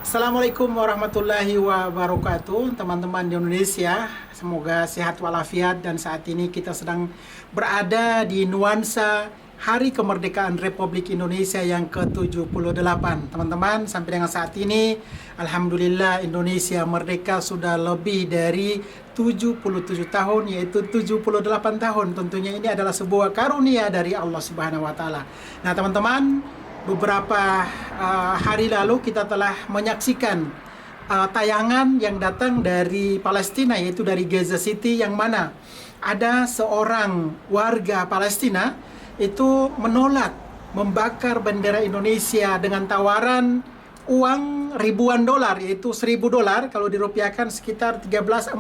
Assalamualaikum warahmatullahi wabarakatuh, teman-teman di Indonesia. Semoga sehat walafiat, dan saat ini kita sedang berada di nuansa Hari Kemerdekaan Republik Indonesia yang ke-78. Teman-teman, sampai dengan saat ini alhamdulillah Indonesia merdeka sudah lebih dari 77 tahun, yaitu 78 tahun. Tentunya ini adalah sebuah karunia dari Allah Subhanahu wa taala. Nah, teman-teman, beberapa hari lalu kita telah menyaksikan tayangan yang datang dari Palestina, yaitu dari Gaza City, yang mana ada seorang warga Palestina itu menolak membakar bendera Indonesia dengan tawaran uang ribuan dolar, yaitu $1.000, kalau dirupiahkan sekitar 13-14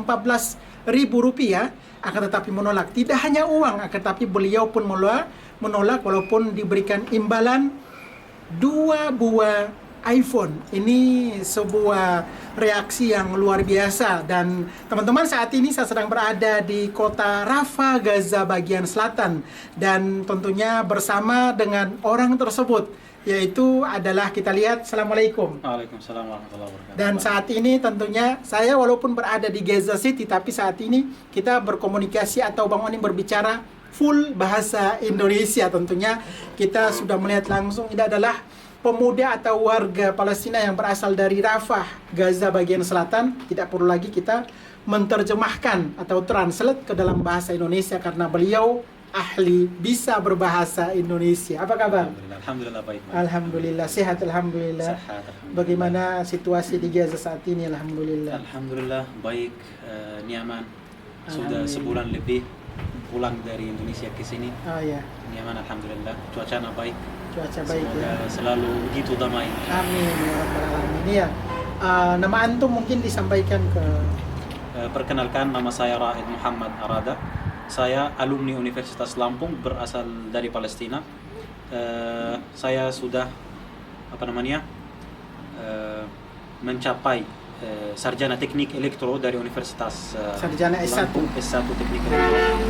ribu rupiah. Akan tetapi menolak, tidak hanya uang, akan tetapi beliau pun menolak walaupun diberikan imbalan 2 buah iPhone. Ini sebuah reaksi yang luar biasa. Dan teman-teman, saat ini saya sedang berada di kota Rafah, Gaza bagian selatan, dan tentunya bersama dengan orang tersebut, yaitu adalah, kita lihat, Assalamualaikum. Waalaikumsalam warahmatullahi wabarakatuh. Dan saat ini tentunya saya walaupun berada di Gaza City, tapi saat ini kita berkomunikasi atau Bang Onim berbicara full bahasa Indonesia. Tentunya kita sudah melihat langsung ini adalah pemuda atau warga Palestina yang berasal dari Rafah, Gaza bagian selatan. Tidak perlu lagi kita menerjemahkan atau translate ke dalam bahasa Indonesia karena beliau ahli bisa berbahasa Indonesia. Apa kabar? Alhamdulillah baik. Alhamdulillah sehat, alhamdulillah. Sehat, alhamdulillah. Bagaimana situasi di Gaza saat ini? Alhamdulillah. Alhamdulillah baik, nyaman. Sudah Alhamdulillah. sebulan lebih pulang dari Indonesia ke sini. Oh ya, Nyaman alhamdulillah. Cuacanya baik. cuaca baik Semoga ya. selalu begitu damai. Amin ya rabbal alamin. Ya. Nama antum mungkin disampaikan ke. Perkenalkan, nama saya Raid Muhammad Arada. Saya alumni Universitas Lampung, berasal dari Palestina. Saya sudah mencapai sarjana teknik elektro dari Universitas Sarjana S1. Lampung, S1 teknik elektro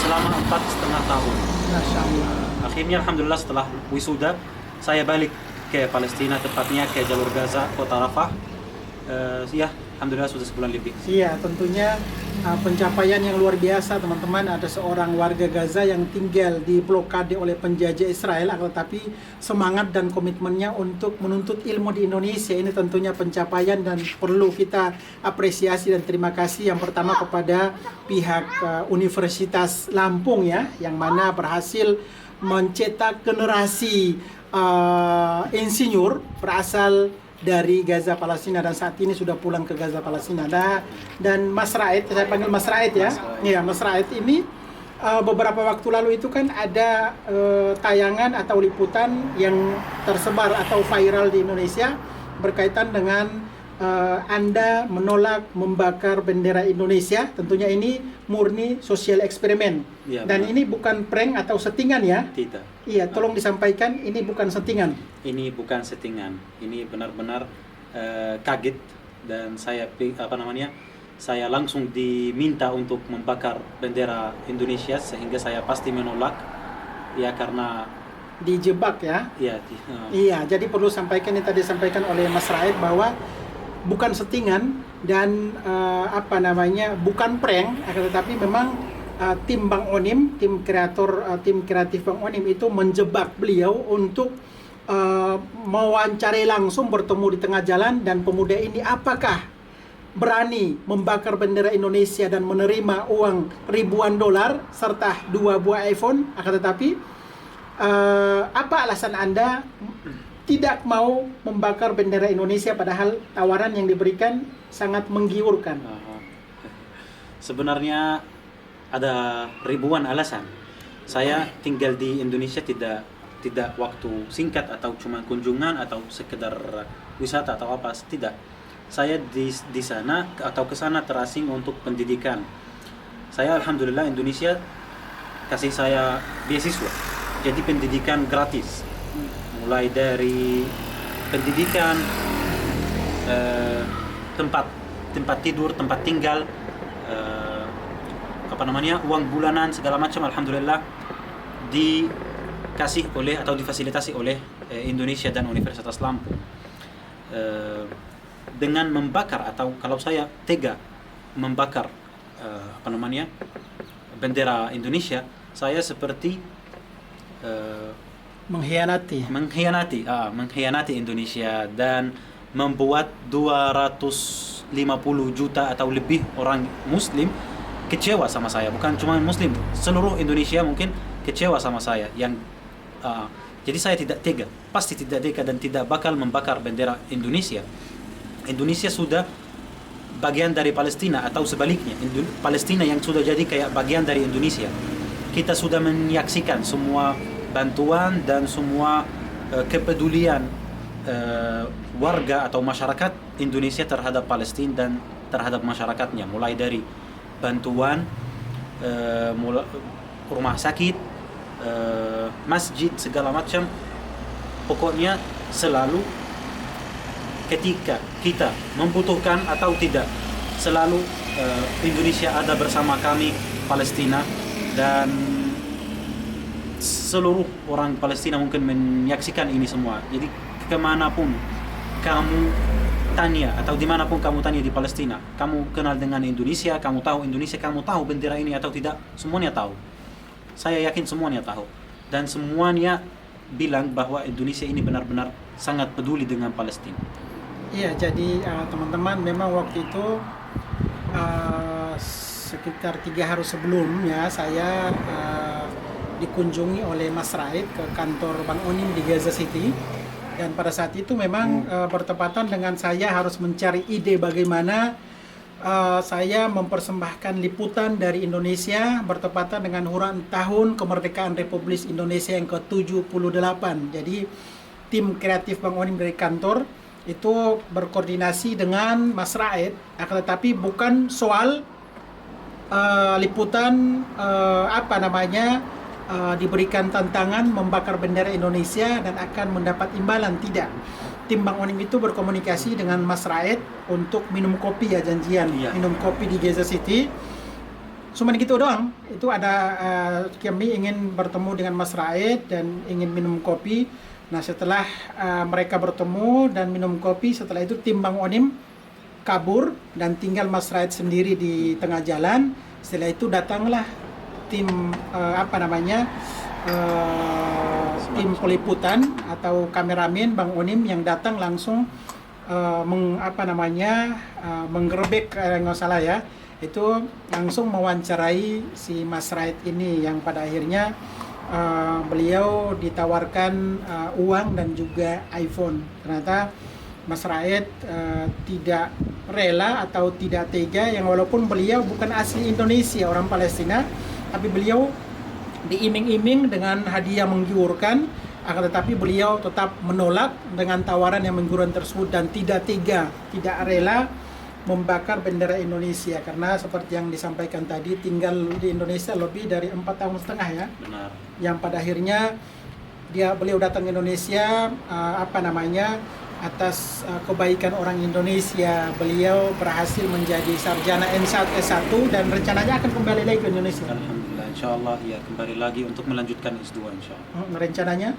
selama 4,5 tahun. Masya Allah. Akhirnya alhamdulillah setelah wisuda saya balik ke Palestina, tepatnya ke jalur Gaza, kota Rafah. Ya, alhamdulillah sudah sebulan lebih. Iya, tentunya pencapaian yang luar biasa, teman-teman. Ada seorang warga Gaza yang tinggal di blokade oleh penjajah Israel, tetapi semangat dan komitmennya untuk menuntut ilmu di Indonesia. Ini tentunya pencapaian dan perlu kita apresiasi dan terima kasih yang pertama kepada pihak Universitas Lampung ya, yang mana berhasil mencetak generasi insinyur berasal dari Gaza Palestina, dan saat ini sudah pulang ke Gaza Palestina. Dan Mas Raid, saya panggil Mas Raid ya. Iya, Mas Raid ini beberapa waktu lalu itu kan ada tayangan atau liputan yang tersebar atau viral di Indonesia berkaitan dengan Anda menolak membakar bendera Indonesia. Tentunya ini murni sosial eksperimen. Ya, Dan benar. ini bukan prank atau settingan ya. Tidak. Iya, tolong disampaikan ini bukan settingan. Ini bukan settingan. Ini benar-benar kaget, dan saya saya langsung diminta untuk membakar bendera Indonesia, sehingga saya pasti menolak. Ya, karena Dijebak ya. ya Iya, jadi perlu sampaikan yang tadi disampaikan oleh Mas Raid bahwa bukan settingan dan bukan prank, akan tetapi memang tim Bang Onim, tim kreatif Bang Onim itu menjebak beliau untuk mewawancarai langsung, bertemu di tengah jalan, dan pemuda ini apakah berani membakar bendera Indonesia dan menerima uang ribuan dolar serta 2 buah iPhone. Akan tetapi apa alasan Anda tidak mau membakar bendera Indonesia padahal tawaran yang diberikan sangat menggiurkan? sebenarnya ada ribuan alasan. Saya tinggal di Indonesia tidak waktu singkat atau cuma kunjungan atau sekedar wisata atau apa, tidak. Saya di sana atau ke sana terasing untuk pendidikan. Saya alhamdulillah Indonesia kasih saya beasiswa. Jadi pendidikan gratis. Mulai dari pendidikan, tempat tidur, tempat tinggal, uang bulanan segala macam, alhamdulillah dikasih oleh atau difasilitasi oleh Indonesia dan Universitas Lampung. eh, dengan membakar, atau kalau saya tega membakar apa namanya, bendera Indonesia, saya seperti mengkhianati Indonesia dan membuat 250 juta atau lebih orang Muslim kecewa sama saya. Bukan cuma Muslim, seluruh Indonesia mungkin kecewa sama saya. Jadi saya tidak tega, pasti tidak tega dan tidak bakal membakar bendera Indonesia. Indonesia sudah bagian dari Palestina, atau sebaliknya, Palestina yang sudah jadi kayak bagian dari Indonesia. Kita sudah menyaksikan semua bantuan dan semua kepedulian warga atau masyarakat Indonesia terhadap Palestina dan terhadap masyarakatnya, mulai dari bantuan rumah sakit, masjid, segala macam. Pokoknya selalu ketika kita membutuhkan atau tidak, selalu Indonesia ada bersama kami, Palestina, dan seluruh orang Palestina mungkin menyaksikan ini semua. Jadi kemanapun kamu tanya, atau dimanapun kamu tanya di Palestina, kamu kenal dengan Indonesia, kamu tahu bendera ini atau tidak, semuanya tahu. Saya yakin semuanya tahu, dan semuanya bilang bahwa Indonesia ini benar-benar sangat peduli dengan Palestina. Iya, jadi teman-teman, memang waktu itu sekitar 3 hari sebelumnya saya dikunjungi oleh Mas Raid ke kantor Bang Onim di Gaza City, dan pada saat itu memang bertepatan dengan saya harus mencari ide bagaimana saya mempersembahkan liputan dari Indonesia bertepatan dengan HURA tahun kemerdekaan Republik Indonesia yang ke-78. Jadi tim kreatif Bang Onim dari kantor itu berkoordinasi dengan Mas Raid, akan tetapi bukan soal liputan diberikan tantangan membakar bendera Indonesia dan akan mendapat imbalan, tidak. Tim Bang Onim itu berkomunikasi dengan Mas Raid untuk minum kopi, ya, janjian minum kopi di Gaza City. Cuma gitu doang. Itu ada kami ingin bertemu dengan Mas Raid dan ingin minum kopi. Nah, setelah mereka bertemu dan minum kopi, setelah itu tim Bang Onim kabur dan tinggal Mas Raid sendiri di tengah jalan. Setelah itu datanglah tim tim peliputan atau kameramen Bang Onim yang datang langsung menggerebek, nggak salah ya, itu langsung mewawancarai si Mas Raid ini, yang pada akhirnya beliau ditawarkan uang dan juga iPhone. Ternyata Mas Raid tidak rela atau tidak tega, yang walaupun beliau bukan asli Indonesia, orang Palestina, tapi beliau diiming-iming dengan hadiah menggiurkan, akan tetapi beliau tetap menolak dengan tawaran yang menggiurkan tersebut dan tidak tega, tidak rela membakar bendera Indonesia, karena seperti yang disampaikan tadi, tinggal di Indonesia lebih dari 4,5 tahun ya. Benar. Yang pada akhirnya beliau datang ke Indonesia atas kebaikan orang Indonesia. Beliau berhasil menjadi sarjana S1 dan rencananya akan kembali lagi ke Indonesia. Alhamdulillah, insyaallah ya, kembali lagi untuk melanjutkan S2 insyaallah. Rencananya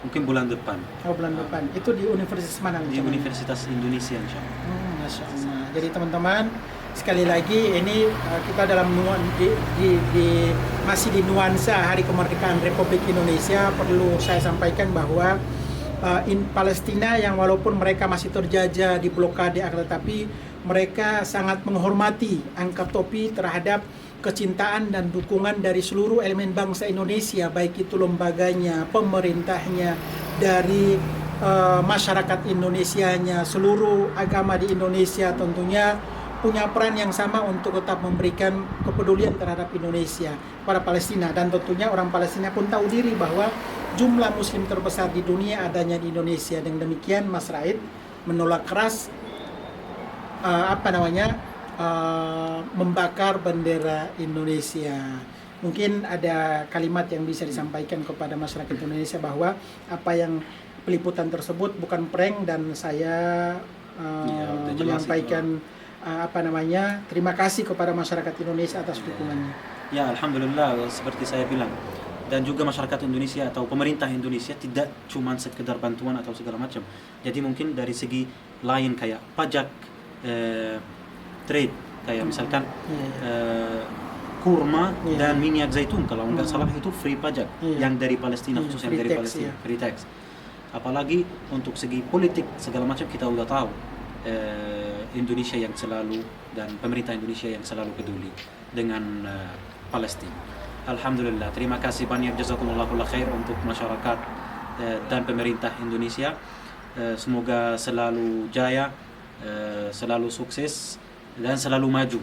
mungkin bulan depan. Bulan depan. Itu di universitas mana? Di Universitas Indonesia insyaallah. Masya Allah. Jadi teman-teman, sekali lagi ini kita dalam masih di nuansa Hari Kemerdekaan Republik Indonesia. Perlu saya sampaikan bahwa Palestina yang walaupun mereka masih terjajah di blokade, tetapi mereka sangat menghormati, angkat topi terhadap kecintaan dan dukungan dari seluruh elemen bangsa Indonesia, baik itu lembaganya, pemerintahnya, dari masyarakat Indonesianya, seluruh agama di Indonesia tentunya punya peran yang sama untuk tetap memberikan kepedulian terhadap Indonesia pada Palestina, dan tentunya orang Palestina pun tahu diri bahwa jumlah muslim terbesar di dunia adanya di Indonesia. Dan demikian Mas Raid menolak keras membakar bendera Indonesia. Mungkin ada kalimat yang bisa disampaikan kepada masyarakat Indonesia bahwa apa yang peliputan tersebut bukan prank, dan saya menyampaikan terima kasih kepada masyarakat Indonesia atas dukungannya. Ya, alhamdulillah, seperti saya bilang, dan juga masyarakat Indonesia atau pemerintah Indonesia tidak cuma sekedar bantuan atau segala macam. Jadi mungkin dari segi lain kayak pajak, trade, kayak misalkan kurma dan minyak zaitun kalau nggak salah itu free pajak yang dari Palestina, khususnya free dari tax, Palestina, free tax. Apalagi untuk segi politik segala macam kita udah tahu Indonesia yang selalu dan pemerintah Indonesia yang selalu peduli dengan Palestina. Alhamdulillah, terima kasih banyak, jazakumullah khair untuk masyarakat dan pemerintah Indonesia. Semoga selalu jaya, selalu sukses dan selalu maju.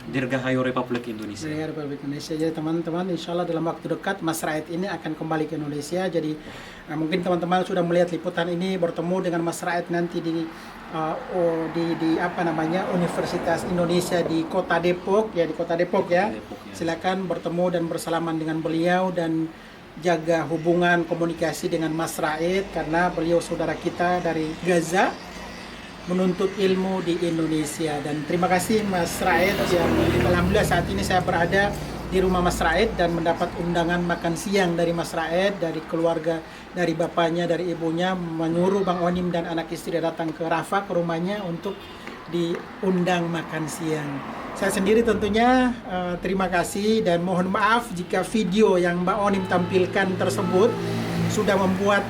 Dirgahayu Republik Indonesia. Dirgahayu Republik Indonesia. Jadi teman-teman, insya Allah dalam waktu dekat Mas Raid ini akan kembali ke Indonesia. Jadi mungkin teman-teman sudah melihat liputan ini, bertemu dengan Mas Raid nanti di Universitas Indonesia di Kota Depok ya, di Kota Depok ya. Silakan bertemu dan bersalaman dengan beliau dan jaga hubungan komunikasi dengan Mas Raid karena beliau saudara kita dari Gaza menuntut ilmu di Indonesia. Dan terima kasih Mas Raid yang alhamdulillah saat ini saya berada di rumah Mas Raid dan mendapat undangan makan siang dari Mas Raid, dari keluarga, dari bapaknya, dari ibunya, menyuruh Bang Onim dan anak istri datang ke Rafah, ke rumahnya untuk diundang makan siang. Saya sendiri tentunya terima kasih dan mohon maaf jika video yang Mbak Onim tampilkan tersebut sudah membuat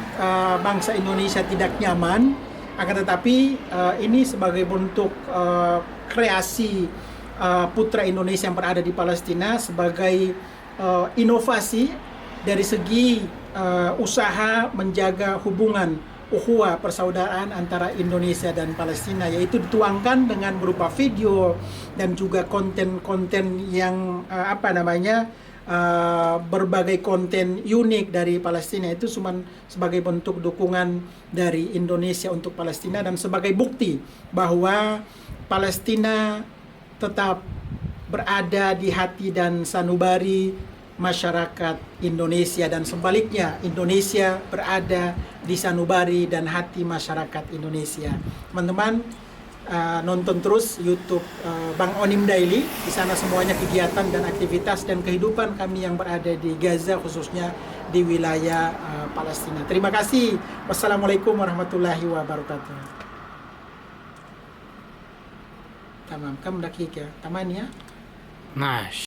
bangsa Indonesia tidak nyaman. Akan tetapi ini sebagai bentuk kreasi putra Indonesia yang berada di Palestina sebagai inovasi dari segi usaha menjaga hubungan ukhuwah persaudaraan antara Indonesia dan Palestina, yaitu dituangkan dengan berupa video dan juga konten-konten yang berbagai konten unik dari Palestina. Itu cuma sebagai bentuk dukungan dari Indonesia untuk Palestina dan sebagai bukti bahwa Palestina tetap berada di hati dan sanubari masyarakat Indonesia dan sebaliknya Indonesia berada di sanubari dan hati masyarakat Indonesia. Teman-teman, nonton terus YouTube Bang Onim Daily. Di sana semuanya kegiatan dan aktivitas dan kehidupan kami yang berada di Gaza, khususnya di wilayah Palestina. Terima kasih. Wassalamualaikum warahmatullahi wabarakatuh. Tamam, kam dakika. Taman ya. Nice.